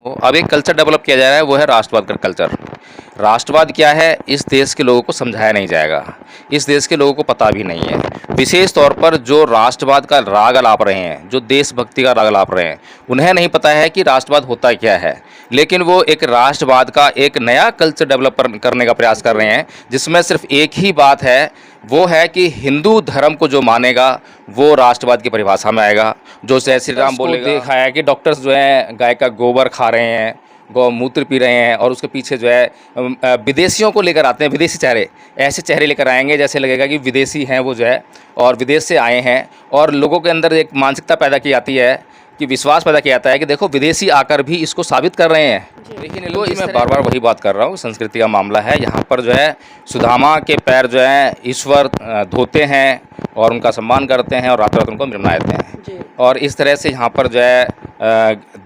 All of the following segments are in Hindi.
तो अब एक कल्चर डेवलप किया जा रहा है, वो है राष्ट्रवाद का कल्चर। राष्ट्रवाद क्या है, इस देश के लोगों को समझाया नहीं जाएगा, इस देश के लोगों को पता भी नहीं है। विशेष तौर पर जो राष्ट्रवाद का राग अलाप रहे हैं, जो देशभक्ति का राग अलाप रहे हैं, उन्हें नहीं पता है कि राष्ट्रवाद होता क्या है। लेकिन वो एक राष्ट्रवाद का एक नया कल्चर डेवलप करने का प्रयास कर रहे हैं, जिसमें सिर्फ एक ही बात है, वो है कि हिंदू धर्म को जो मानेगा वो राष्ट्रवाद की परिभाषा में आएगा। जो जय श्री राम बोलेगा। देखा है कि डॉक्टर्स जो हैं गाय का गोबर खा रहे हैं, गौमूत्र पी रहे हैं, और उसके पीछे जो है विदेशियों को लेकर आते हैं, विदेशी चेहरे, ऐसे चेहरे लेकर आएंगे जैसे लगेगा कि विदेशी हैं वो जो है, और विदेश से आए हैं। और लोगों के अंदर एक मानसिकता पैदा की जाती है, कि विश्वास पैदा किया जाता है कि देखो विदेशी आकर भी इसको साबित कर रहे हैं। लेकिन तो मैं बार बार वही बात कर रहा हूँ, संस्कृति का मामला है। यहाँ पर जो है सुदामा के पैर जो है ईश्वर धोते हैं और उनका सम्मान करते हैं और रात रात उनको मनाते हैं। और इस तरह से यहाँ पर जो है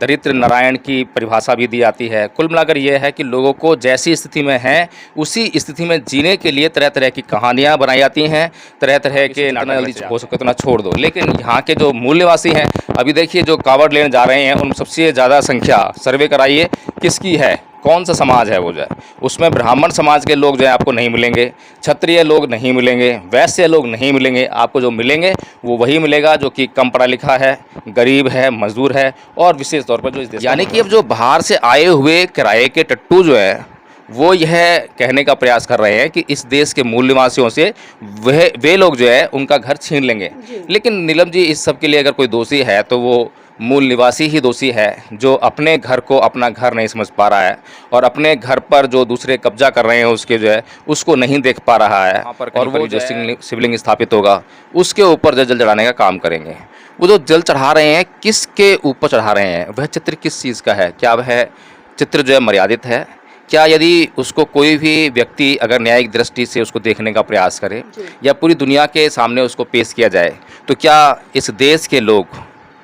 दरिद्र नारायण की परिभाषा भी दी जाती है। कुल मिलाकर ये है कि लोगों को जैसी स्थिति में हैं उसी स्थिति में जीने के लिए तरह तरह की कहानियाँ बनाई जाती हैं, तरह तरह के नाटक जल्दी हो सके उतना छोड़ दो। लेकिन यहाँ के जो मूल्यवासी हैं, अभी देखिए जो कावड़ लेने जा रहे हैं, उन सबसे ज़्यादा संख्या सर्वे कराइए किसकी है, कौन सा समाज है वो जो है, उसमें ब्राह्मण समाज के लोग जो है आपको नहीं मिलेंगे, क्षत्रिय लोग नहीं मिलेंगे, वैश्य लोग नहीं मिलेंगे। आपको जो मिलेंगे वो वही मिलेगा जो कि कम पढ़ा लिखा है, गरीब है, मजदूर है, और विशेष तौर पर जो इस देश, यानी कि अब जो बाहर से आए हुए किराए के टट्टू जो है वो यह कहने का प्रयास कर रहे हैं कि इस देश के मूल निवासियों से वे लोग जो है उनका घर छीन लेंगे। लेकिन नीलम जी, इस सब के लिए अगर कोई दोषी है तो वो मूल निवासी ही दोषी है, जो अपने घर को अपना घर नहीं समझ पा रहा है और अपने घर पर जो दूसरे कब्जा कर रहे हैं उसके जो है उसको नहीं देख पा रहा है। और वो जो शिवलिंग स्थापित होगा उसके ऊपर जल चढ़ाने का काम करेंगे। वो जो जल चढ़ा रहे हैं, किसके ऊपर चढ़ा रहे हैं, वह चित्र किस चीज़ का है? क्या वह चित्र जो है मर्यादित है? क्या यदि उसको कोई भी व्यक्ति अगर न्यायिक दृष्टि से उसको देखने का प्रयास करे या पूरी दुनिया के सामने उसको पेश किया जाए, तो क्या इस देश के लोग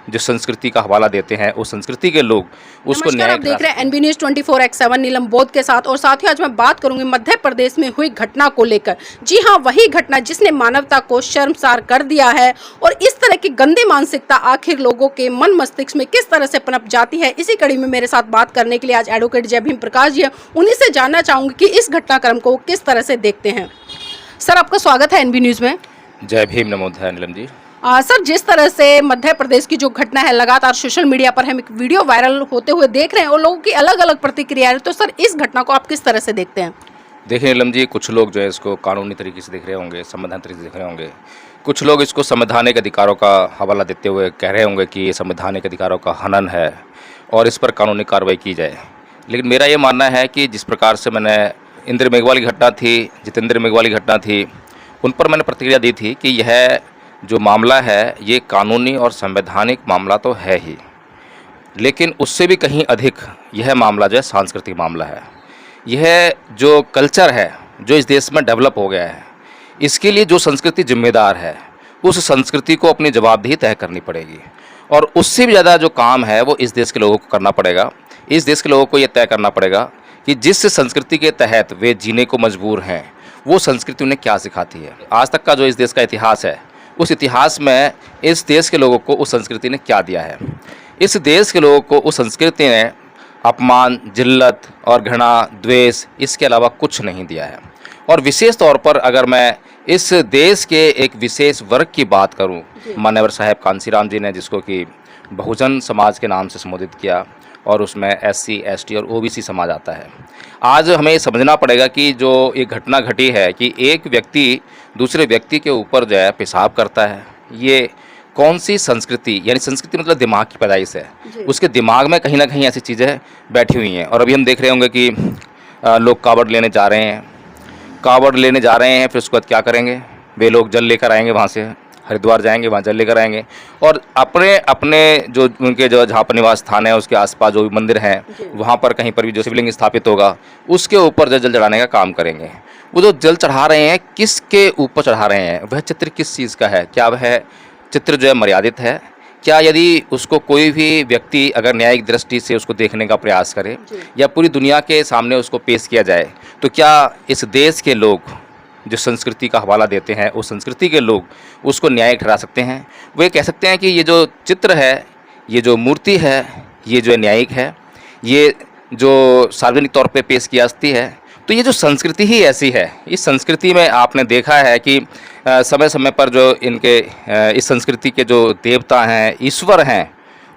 जो संस्कृति का हवाला देते हैं, उस संस्कृति के लोग उसको न्याय? आप देख रहे हैं एनबी न्यूज़ 24/7 नीलम बोध के साथ, और साथ ही आज मैं बात करूंगी मध्य प्रदेश में हुई घटना को लेकर। जी हां, वही घटना जिसने मानवता को शर्मसार कर दिया है, और इस तरह की गंदी मानसिकता आखिर लोगों के मन मस्तिष्क में किस तरह से पनप जाती है। इसी कड़ी में मेरे साथ बात करने के लिए आज एडवोकेट जय भीम प्रकाश जी हैं। उन्हीं से जानना चाहूंगी कि इस घटनाक्रम को किस तरह से देखते हैं। सर, आपका स्वागत है एनबी न्यूज़ में। जय भीम, नमोदय नीलम जी। सर, जिस तरह से मध्य प्रदेश की जो घटना है, लगातार सोशल मीडिया पर हम एक वीडियो वायरल होते हुए देख रहे हैं और लोगों की अलग अलग प्रतिक्रिया है, तो सर इस घटना को आप किस तरह से देखते हैं? देखिए नीलम जी, कुछ लोग जो है इसको कानूनी तरीके से देख रहे होंगे, संवैधानिक तरीके से देख रहे होंगे। कुछ लोग इसको संवैधानिक अधिकारों का हवाला देते हुए कह रहे होंगे कि ये संवैधानिक अधिकारों का हनन है और इस पर कानूनी कार्रवाई की जाए। लेकिन मेरा ये मानना है कि जिस प्रकार से मैंने इंद्र मेघवाल की घटना थी, जितेंद्र मेघवाल की घटना थी, उन पर मैंने प्रतिक्रिया दी थी कि यह जो मामला है ये कानूनी और संवैधानिक मामला तो है ही, लेकिन उससे भी कहीं अधिक यह मामला जो है सांस्कृतिक मामला है। यह जो कल्चर है जो इस देश में डेवलप हो गया है, इसके लिए जो संस्कृति जिम्मेदार है उस संस्कृति को अपनी जवाबदेही तय करनी पड़ेगी, और उससे भी ज़्यादा जो काम है वो इस देश के लोगों को करना पड़ेगा। इस देश के लोगों को ये तय करना पड़ेगा कि जिस संस्कृति के तहत वे जीने को मजबूर हैं वो संस्कृति उन्हें क्या सिखाती है। आज तक का जो इस देश का इतिहास है, उस इतिहास में इस देश के लोगों को उस संस्कृति ने क्या दिया है। इस देश के लोगों को उस संस्कृति ने अपमान, जिल्लत और घृणा, द्वेष, इसके अलावा कुछ नहीं दिया है। और विशेष तौर पर अगर मैं इस देश के एक विशेष वर्ग की बात करूं, मान्यवर साहब कांसीराम जी ने जिसको कि बहुजन समाज के नाम से संबोधित किया, और उसमें SC, ST और OBC समाज आता है। आज हमें ये समझना पड़ेगा कि जो ये घटना घटी है कि एक व्यक्ति दूसरे व्यक्ति के ऊपर जो है पेशाब करता है, ये कौन सी संस्कृति, यानी संस्कृति मतलब दिमाग की पैदाइश है, उसके दिमाग में कहीं ना कहीं ऐसी चीज़ें बैठी हुई हैं। और अभी हम देख रहे होंगे कि लोग कावड़ लेने जा रहे हैं, फिर उसके बाद क्या करेंगे, वे लोग जल लेकर आएंगे, वहाँ से हरिद्वार जाएंगे, वहाँ जल लेकर आएंगे, और अपने अपने जो उनके जो जहाँ पर निवास स्थान है उसके आसपास जो भी मंदिर हैं वहाँ पर कहीं पर भी जो शिवलिंग स्थापित होगा उसके ऊपर जल चढ़ाने का काम करेंगे। वो जो जल चढ़ा रहे हैं, किसके ऊपर चढ़ा रहे हैं, वह चित्र किस चीज़ का है? क्या वह चित्र जो है मर्यादित है? क्या यदि उसको कोई भी व्यक्ति अगर न्यायिक दृष्टि से उसको देखने का प्रयास करे या पूरी दुनिया के सामने उसको पेश किया जाए, तो क्या इस देश के लोग जो संस्कृति का हवाला देते हैं, उस संस्कृति के लोग उसको न्यायिक ठहरा सकते हैं? वो ये कह सकते हैं कि ये जो चित्र है, ये जो मूर्ति है, ये जो न्यायिक है, ये जो सार्वजनिक तौर पे पेश की जाती है। तो ये जो संस्कृति ही ऐसी है, इस संस्कृति में आपने देखा है कि समय समय पर जो इनके इस संस्कृति के जो देवता हैं, ईश्वर हैं,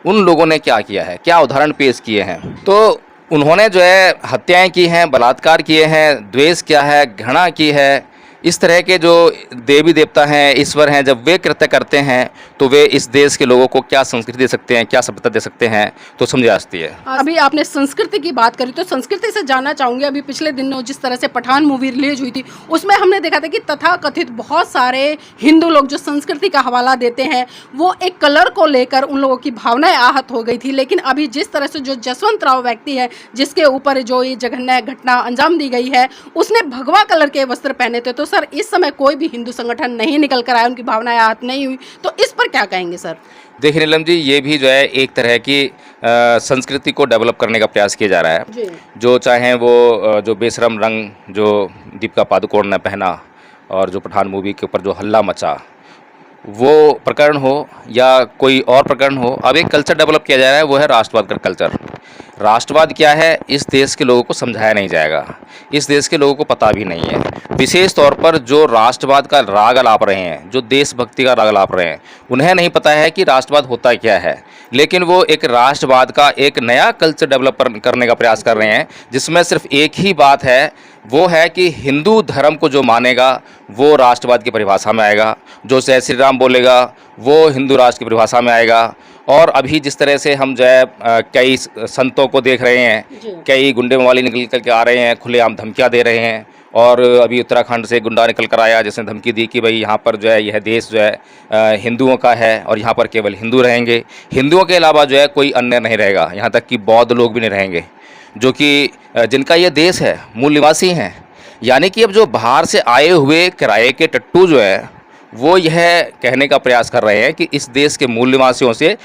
उन लोगों ने क्या किया है, क्या उदाहरण पेश किए हैं। तो उन्होंने जो है हत्याएं की हैं, बलात्कार किए हैं, द्वेष किया है, घृणा की है। इस तरह के जो देवी देवता हैं, ईश्वर हैं, जब वे कृत्य करते हैं तो वे इस देश के लोगों को क्या संस्कृति दे सकते हैं, क्या सभ्यता दे सकते हैं, तो समझ आती है। अभी आपने संस्कृति की बात करी तो संस्कृति से जानना चाहूंगी, अभी पिछले दिनों जिस तरह से पठान मूवी रिलीज हुई थी उसमें हमने देखा था कि तथाकथित बहुत सारे हिंदू लोग जो संस्कृति का हवाला देते हैं वो एक कलर को लेकर उन लोगों की भावनाएं आहत हो गई थी। लेकिन अभी जिस तरह से जो जसवंत राव व्यक्ति है जिसके ऊपर जो ये जघन्य घटना अंजाम दी गई है, उसने भगवा कलर के वस्त्र पहने थे। तो सर इस समय कोई भी हिंदू संगठन नहीं निकल कर आया, उनकी भावनाएं आहत नहीं हुई, तो इस पर क्या कहेंगे सर? देखिए नीलम जी, ये भी जो है एक तरह की संस्कृति को डेवलप करने का प्रयास किया जा रहा है जी। जो चाहे वो जो बेशरम रंग जो दीपिका पादुकोण ने पहना और जो पठान मूवी के ऊपर जो हल्ला मचा, वो प्रकरण हो या कोई और प्रकरण हो, अब एक कल्चर डेवलप किया जा रहा है, वो है राष्ट्रवाद का कल्चर। राष्ट्रवाद क्या है, इस देश के लोगों को समझाया नहीं जाएगा, इस देश के लोगों को पता भी नहीं है। विशेष तौर पर जो राष्ट्रवाद का राग अलाप रहे हैं, जो देशभक्ति का राग अलाप रहे हैं, उन्हें नहीं पता है कि राष्ट्रवाद होता क्या है। लेकिन वो एक राष्ट्रवाद का एक नया कल्चर डेवलप करने का प्रयास कर रहे हैं, जिसमें सिर्फ एक ही बात है, वो है कि हिंदू धर्म को जो मानेगा वो राष्ट्रवाद की परिभाषा में आएगा, जो जय श्री राम बोलेगा वो हिंदू राष्ट्र की परिभाषा में आएगा। और अभी जिस तरह से हम जो है कई संतों को देख रहे हैं, कई गुंडे मवाली निकल कर के आ रहे हैं, खुलेआम धमकियां दे रहे हैं। और अभी उत्तराखंड से गुंडा निकल कर आया जिसने धमकी दी कि भाई यहाँ पर जो है यह देश जो है हिंदुओं का है और यहाँ पर केवल हिंदू रहेंगे, हिंदुओं के अलावा जो है कोई अन्य नहीं रहेगा, यहाँ तक कि बौद्ध लोग भी नहीं रहेंगे, जो कि जिनका ये देश है, मूल निवासी हैं। यानी कि अब जो बाहर से आए हुए किराए के टट्टू जो है वो यह कहने का प्रयास कर रहे हैं कि इस देश के मूल निवासियों से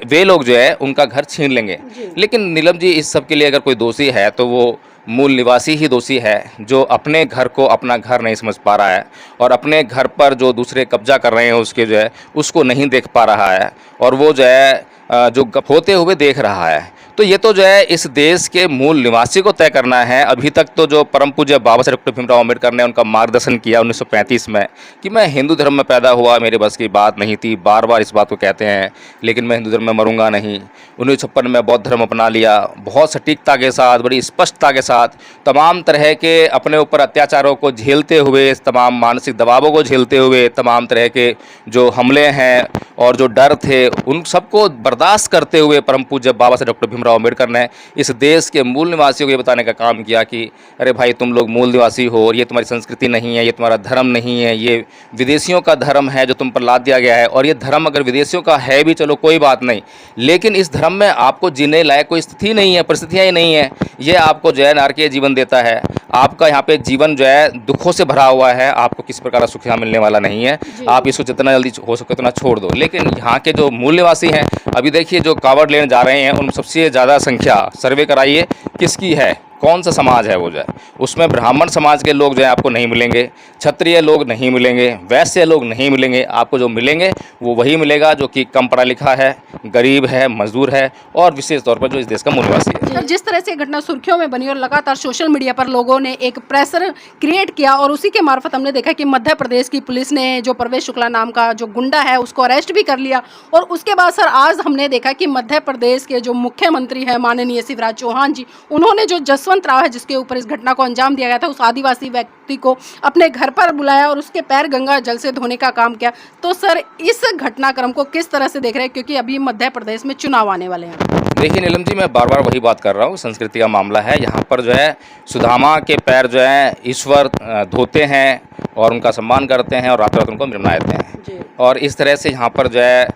वे लोग जो है उनका घर छीन लेंगे। लेकिन नीलम जी, इस सब के लिए अगर कोई दोषी है तो वो मूल निवासी ही दोषी है, जो अपने घर को अपना घर नहीं समझ पा रहा है और अपने घर पर जो दूसरे कब्जा कर रहे हैं उसके जो है उसको नहीं देख पा रहा है, और वो जो है जो होते हुए देख रहा है। तो ये तो जो है इस देश के मूल निवासी को तय करना है। अभी तक तो जो परम पूज्य बाबा साहेब डॉक्टर भीमराव अम्बेडकर ने उनका मार्गदर्शन किया 1935 में कि मैं हिंदू धर्म में पैदा हुआ, मेरे बस की बात नहीं थी, बार बार इस बात को कहते हैं, लेकिन मैं हिंदू धर्म में मरूंगा नहीं। 1956 में बौद्ध धर्म अपना लिया, बहुत सटीकता के साथ, बड़ी स्पष्टता के साथ, तमाम तरह के अपने ऊपर अत्याचारों को झेलते हुए, तमाम मानसिक दबावों को झेलते हुए, तमाम तरह के जो हमले हैं और जो डर थे उन सबको बर्दाश्त करते हुए परम पूज्य बाबा साहेब डॉक्टर भीमराव अम्बेडकर ने इस देश के मूल निवासियों को ये बताने का काम किया कि अरे भाई, तुम लोग मूल निवासी हो और ये तुम्हारी संस्कृति नहीं है, ये तुम्हारा धर्म नहीं है, ये विदेशियों का धर्म है जो तुम पर लाद दिया गया है। और ये धर्म अगर विदेशियों का है भी चलो कोई बात नहीं, लेकिन इस धर्म में आपको जीने लायक कोई स्थिति नहीं है, परिस्थितियाँ ही नहीं है। ये आपको जो है नारकीय जीवन देता है, आपका यहाँ पे जीवन जो है दुखों से भरा हुआ है, आपको किसी प्रकार का सुख यहाँ मिलने वाला नहीं है। आप इसको जितना जल्दी हो सके उतना छोड़ दो। लेकिन यहाँ के जो मूल निवासी हैं, अभी देखिए जो कावड़ लेने जा रहे हैं, उन सबसे ज़्यादा संख्या सर्वे कराइए किसकी है, कौन सा समाज है वो जो है, उसमें ब्राह्मण समाज के लोग जो है आपको नहीं मिलेंगे, क्षत्रिय लोग नहीं मिलेंगे, वैश्य लोग नहीं मिलेंगे। आपको जो मिलेंगे वो वही मिलेगा जो कि कम पढ़ा लिखा है, गरीब है, मजदूर है और विशेष तौर पर जो इस देश का मूल निवासी है। जिस तरह से घटना सुर्खियों में बनी और लगातार सोशल मीडिया पर लोगों ने एक प्रेशर क्रिएट किया और उसी के मार्फत हमने देखा कि मध्य प्रदेश की पुलिस ने जो परवेश शुक्ला नाम का जो गुंडा है उसको अरेस्ट भी कर लिया। और उसके बाद सर आज हमने देखा कि मध्य प्रदेश के जो मुख्यमंत्री हैं माननीय शिवराज चौहान जी, उन्होंने जो जसवंत राव है जिसके ऊपर इस घटना को अंजाम दिया गया था, उस आदिवासी व्यक्ति को अपने घर पर बुलाया और उसके पैर गंगा जल से धोने का काम किया। तो सर इस घटनाक्रम को किस तरह से देख रहे हैं, क्योंकि अभी मध्य प्रदेश में चुनाव आने वाले हैं? देखिए नीलम जी, मैं बार बार वही बात कर रहा हूँ, संस्कृति का मामला है। यहाँ पर जो है सुदामा के पैर जो है ईश्वर धोते हैं और उनका सम्मान करते हैं और रात रात उनको मनाते हैं। और इस तरह से यहाँ पर जो है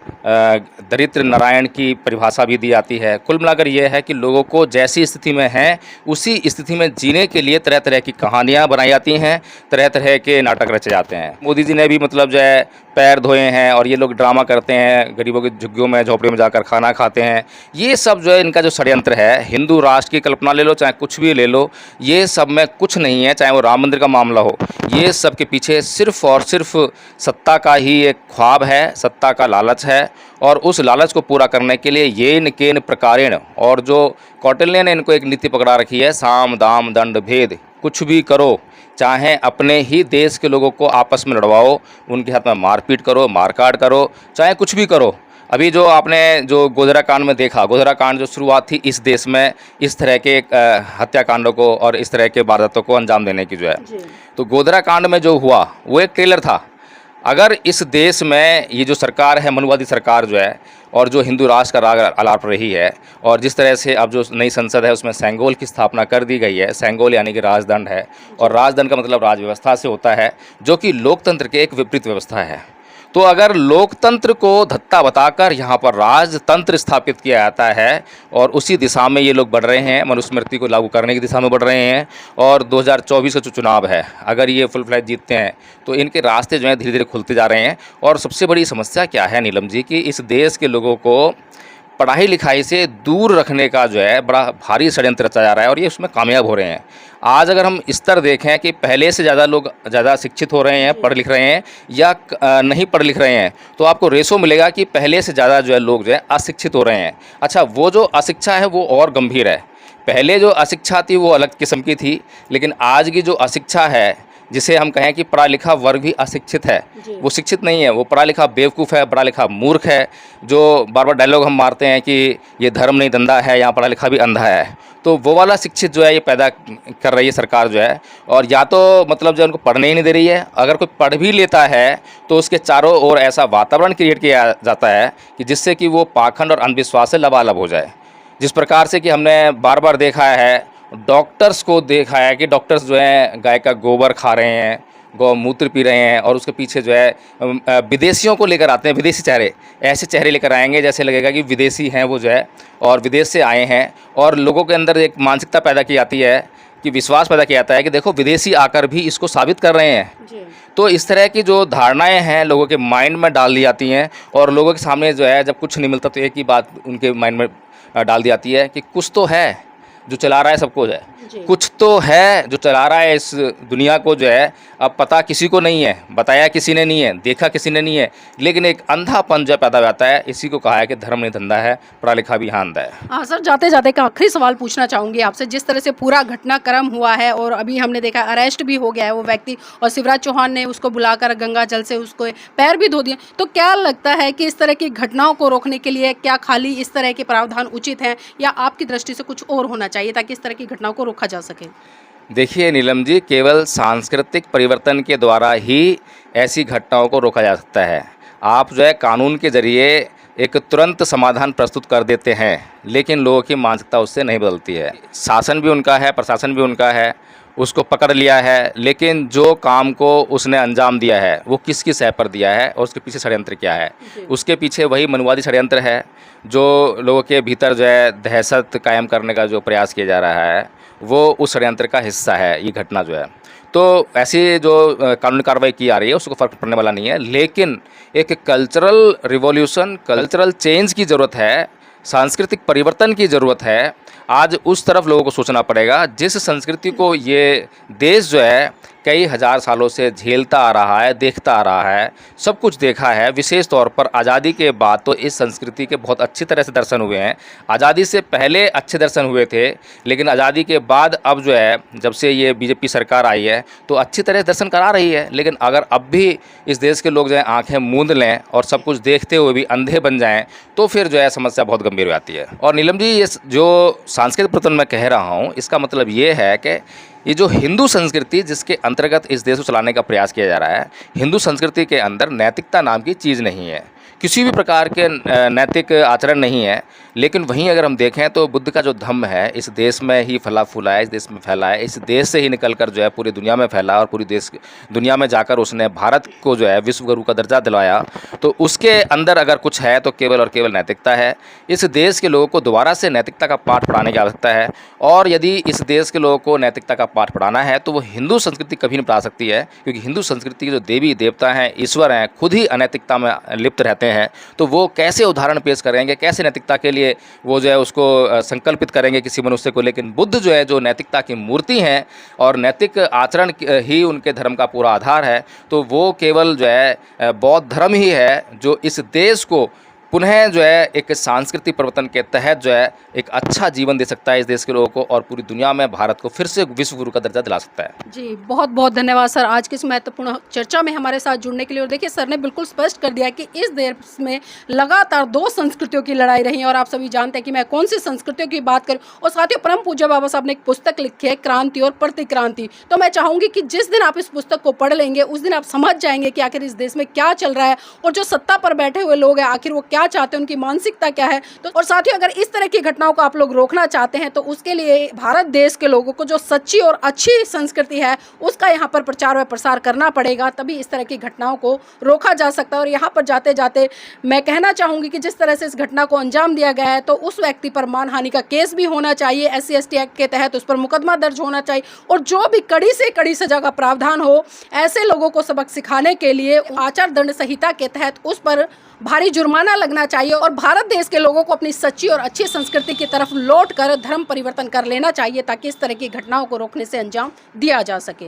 दरिद्र नारायण की परिभाषा भी दी जाती है। कुल मिलाकर ये है कि लोगों को जैसी स्थिति में हैं उसी स्थिति में जीने के लिए तरह तरह की कहानियाँ बनाई जाती हैं, तरह तरह के नाटक रचे जाते हैं। मोदी जी ने भी मतलब जो है पैर धोए हैं और ये लोग ड्रामा करते हैं, गरीबों की झुग्गियों में झोपड़ियों में जाकर खाना खाते हैं। ये सब जो है इनका जो षड्यंत्र है, हिंदू राष्ट्र की कल्पना ले लो चाहे कुछ भी ले लो, ये सब में कुछ नहीं है। चाहे वो राम मंदिर का मामला हो, ये सब सबके पीछे सिर्फ और सिर्फ सत्ता का ही एक ख्वाब है, सत्ता का लालच है, और उस लालच को पूरा करने के लिए येन केन प्रकारेण, और जो कौटिल्य ने इनको एक नीति पकड़ा रखी है, साम दाम दंड भेद, कुछ भी करो, चाहे अपने ही देश के लोगों को आपस में लड़वाओ, उनके हाथ में मारपीट करो, मारकाट करो, चाहे कुछ भी करो। अभी जो आपने जो गोधरा कांड में देखा, गोधरा कांड जो शुरुआत थी इस देश में इस तरह के हत्याकांडों को और इस तरह के वारदातों को अंजाम देने की जो है, तो गोधरा कांड में जो हुआ वो एक ट्रेलर था। अगर इस देश में ये जो सरकार है, मनुवादी सरकार जो है, और जो हिंदू राष्ट्र का राग आलाप रही है, और जिस तरह से अब जो नई संसद है उसमें सेंगोल की स्थापना कर दी गई है, सेंगोल यानी कि राजदंड है, और राजदंड का मतलब राज व्यवस्था से होता है, जो कि लोकतंत्र के एक विपरीत व्यवस्था है। तो अगर लोकतंत्र को धत्ता बताकर यहाँ पर राजतंत्र स्थापित किया जाता है, और उसी दिशा में ये लोग बढ़ रहे हैं, मनुस्मृति को लागू करने की दिशा में बढ़ रहे हैं, और 2024 का जो चुनाव है, अगर ये फुल फ्लैश जीतते हैं तो इनके रास्ते जो हैं धीरे धीरे खुलते जा रहे हैं। और सबसे बड़ी समस्या क्या है नीलम जी, कि इस देश के लोगों को पढ़ाई लिखाई से दूर रखने का जो है बड़ा भारी षड्यंत्र रचा जा रहा है, और ये उसमें कामयाब हो रहे हैं। आज अगर हम स्तर देखें कि पहले से ज़्यादा लोग ज़्यादा शिक्षित हो रहे हैं, पढ़ लिख रहे हैं, या नहीं पढ़ लिख रहे हैं, तो आपको रेशो मिलेगा कि पहले से ज़्यादा जो है लोग जो है अशिक्षित हो रहे हैं। अच्छा, वो जो अशिक्षा है वो और गंभीर है। पहले जो अशिक्षा थी वो अलग किस्म की थी, लेकिन आज की जो अशिक्षा है, जिसे हम कहें कि पढ़ा लिखा वर्ग भी अशिक्षित है, वो शिक्षित नहीं है, वो पढ़ा लिखा बेवकूफ़ है, पढ़ा लिखा मूर्ख है। जो बार बार डायलॉग हम मारते हैं कि ये धर्म नहीं धंधा है, यहाँ पढ़ा लिखा भी अंधा है, तो वो वाला शिक्षित जो है ये पैदा कर रही है सरकार जो है। और या तो मतलब जो उनको पढ़ने ही नहीं दे रही है, अगर कोई पढ़ भी लेता है तो उसके चारों ओर ऐसा वातावरण क्रिएट किया जाता है कि जिससे कि वो पाखंड और अंधविश्वास से लबालब हो जाए। जिस प्रकार से कि हमने बार बार देखा है, डॉक्टर्स को देखा है कि डॉक्टर्स जो हैं गाय का गोबर खा रहे हैं, गौमूत्र पी रहे हैं, और उसके पीछे जो है विदेशियों को लेकर आते हैं, विदेशी चेहरे, ऐसे चेहरे लेकर आएंगे जैसे लगेगा कि विदेशी हैं वो जो है, और विदेश से आए हैं, और लोगों के अंदर एक मानसिकता पैदा की जाती है, कि विश्वास पैदा किया जाता है कि देखो विदेशी आकर भी इसको साबित कर रहे हैं। तो इस तरह की जो धारणाएं हैं लोगों के माइंड में डाल दी जाती हैं, और लोगों के सामने जो है जब कुछ नहीं मिलता तो एक ही बात उनके माइंड में डाल दी जाती है कि कुछ तो है जो चला रहा है सबको जो है, कुछ तो है जो चला रहा है इस दुनिया को जो है। अब पता किसी को नहीं है, बताया किसी ने नहीं है, देखा किसी ने नहीं है, लेकिन एक अंधापन जो पैदा हो जाता है। इसी को कहा है कि धर्म नहीं धंधा है, पढ़ा लिखा भी हाँ अंधा है। हाँ सर, जाते जाते का आखिरी सवाल पूछना चाहूँगी आपसे। जिस तरह से पूरा घटनाक्रम हुआ है, और अभी हमने देखा अरेस्ट भी हो गया है वो व्यक्ति, और शिवराज चौहान ने उसको बुलाकर गंगा जल से उसको पैर भी धो दिए, तो क्या लगता है कि इस तरह की घटनाओं को रोकने के लिए क्या खाली इस तरह के प्रावधान उचित हैं, या आपकी दृष्टि से कुछ और होना चाहिए ताकि इस तरह की घटनाओं को रोका जा सके? देखिए नीलम जी, केवल सांस्कृतिक परिवर्तन के द्वारा ही ऐसी घटनाओं को रोका जा सकता है। आप जो है कानून के ज़रिए एक तुरंत समाधान प्रस्तुत कर देते हैं, लेकिन लोगों की मानसिकता उससे नहीं बदलती है। शासन भी उनका है, प्रशासन भी उनका है, उसको पकड़ लिया है, लेकिन जो काम को उसने अंजाम दिया है वो किसकी सह पर दिया है, और उसके पीछे षड्यंत्र क्या है। उसके पीछे वही मनुवादी षड्यंत्र है, जो लोगों के भीतर जो है दहशत कायम करने का जो प्रयास किया जा रहा है, वो उस षड्यंत्र का हिस्सा है ये घटना जो है। तो ऐसी जो कानूनी कार्रवाई की जा रही है उसको फ़र्क पड़ने वाला नहीं है, लेकिन एक कल्चरल रिवॉल्यूशन, कल्चरल चेंज की ज़रूरत है, सांस्कृतिक परिवर्तन की ज़रूरत है। आज उस तरफ लोगों को सोचना पड़ेगा, जिस संस्कृति को ये देश जो है कई हज़ार सालों से झेलता आ रहा है, देखता आ रहा है, सब कुछ देखा है। विशेष तौर पर आज़ादी के बाद तो इस संस्कृति के बहुत अच्छी तरह से दर्शन हुए हैं। आज़ादी से पहले अच्छे दर्शन हुए थे, लेकिन आज़ादी के बाद अब जो है जब से ये बीजेपी सरकार आई है तो अच्छी तरह से दर्शन करा रही है। लेकिन अगर अब भी इस देश के लोग जो है आँखें मूंद लें और सब कुछ देखते हुए भी अंधे बन जाएँ, तो फिर जो है समस्या बहुत गंभीर हो जाती है। और नीलम जी, ये जो सांस्कृतिक परिवर्तन मैं कह रहा हूँ, इसका मतलब ये है कि ये जो हिंदू संस्कृति जिसके अंतर्गत इस देश को चलाने का प्रयास किया जा रहा है, हिंदू संस्कृति के अंदर नैतिकता नाम की चीज़ नहीं है, किसी भी प्रकार के नैतिक आचरण नहीं है। लेकिन वहीं अगर हम देखें तो बुद्ध का जो धम्म है इस देश में ही फला फूला है, इस देश में फैला है, इस देश से ही निकलकर जो है पूरी दुनिया में फैला, और पूरी दुनिया में जाकर उसने भारत को जो है विश्व गुरु का दर्जा दिलवाया। तो उसके अंदर अगर कुछ है तो केवल और केवल नैतिकता है। इस देश के लोगों को दोबारा से नैतिकता का पाठ पढ़ाने की आवश्यकता है, और यदि इस देश के लोगों को नैतिकता का पाठ पढ़ाना है तो वो हिंदू संस्कृति कभी नहीं पढ़ा सकती है, क्योंकि हिंदू संस्कृति के जो देवी देवता हैं, ईश्वर हैं, खुद ही अनैतिकता में लिप्त रहते हैं बैठे हैं, तो वो कैसे उदाहरण पेश करेंगे, कैसे नैतिकता के लिए वो जो है उसको संकल्पित करेंगे किसी मनुष्य को। लेकिन बुद्ध जो है जो नैतिकता की मूर्ति हैं और नैतिक आचरण ही उनके धर्म का पूरा आधार है, तो वो केवल जो है बौद्ध धर्म ही है जो इस देश को पुनः जो है एक सांस्कृतिक परिवर्तन के तहत जो है एक अच्छा जीवन दे सकता है इस देश के लोगों को, और पूरी दुनिया में भारत को फिर से विश्व गुरु का दर्जा दिला सकता है। जी, बहुत बहुत धन्यवाद सर आज की इस महत्वपूर्ण चर्चा में हमारे साथ जुड़ने के लिए। और देखिए सर ने बिल्कुल स्पष्ट कर दिया कि इस देश में लगातार 2 संस्कृतियों की लड़ाई रही है, और आप सभी जानते हैं कि मैं कौन सी संस्कृतियों की बात करूं। और साथियों, परम पूज्य बाबा साहब ने एक पुस्तक लिखी है, क्रांति और प्रतिक्रांति। तो मैं चाहूंगी कि जिस दिन आप इस पुस्तक को पढ़ लेंगे उस दिन आप समझ जाएंगे कि आखिर इस देश में क्या चल रहा है, और जो सत्ता पर बैठे हुए लोग हैं आखिर वो क्या चाहते हैं, उनकी मानसिकता क्या है। तो और साथियों, अगर इस तरह की घटनाओं को आप लोग रोकना चाहते हैं तो उसके लिए भारत देश के लोगों को जो सच्ची और अच्छी संस्कृति है उसका यहाँ पर प्रचार व प्रसार करना पड़ेगा, तभी इस तरह की घटनाओं को रोका जा सकता है। और यहाँ पर जाते जाते मैं कहना चाहूँगी कि जिस तरह से इस घटना को अंजाम दिया गया है तो उस व्यक्ति पर मानहानि का केस भी होना चाहिए, SC/ST एक्ट के तहत उस पर मुकदमा दर्ज होना चाहिए, और जो भी कड़ी से कड़ी सजा का प्रावधान हो, ऐसे लोगों को सबक सिखाने के लिए आचार दंड संहिता के तहत उस पर भारी जुर्माना लगना चाहिए, और भारत देश के लोगों को अपनी सच्ची और अच्छी संस्कृति की तरफ लौट कर धर्म परिवर्तन कर लेना चाहिए, ताकि इस तरह की घटनाओं को रोकने से अंजाम दिया जा सके।